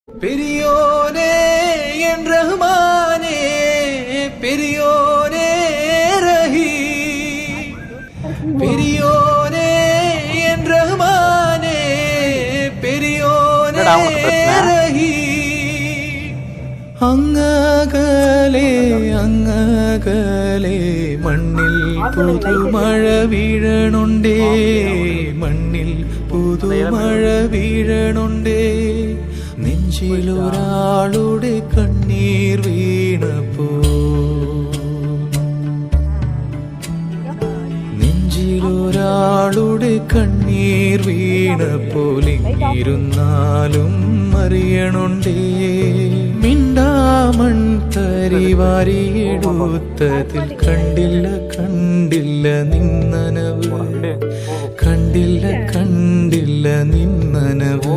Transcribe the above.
பெரியோனே என் ரஹ்மானே, பெரியோனே ரஹீம், பெரியோனே என் ரஹ்மானே, பெரியோனே ரஹீம். അങ്ങകലെ അങ്ങകലെ മണ്ണിൽ പുതുമഴ വീഴണുണ്ടേ, മണ്ണിൽ പുതുമഴ വീഴണുണ്ടേ. നെഞ്ചിലൊരാളുടെ കണ്ണീർ വീണപ്പോ, നെഞ്ചിലൊരാളുടെ കണ്ണീർ വീണപ്പോൾ ഇരുന്നാലും അറിയണുണ്ടേ. മിണ്ടാമൺ തരി വാരിയെടുത്തതിൽ കണ്ടില്ല കണ്ടില്ല നിന്നനവ്, കണ്ടില്ല കണ്ടില്ല നിന്നനവ്.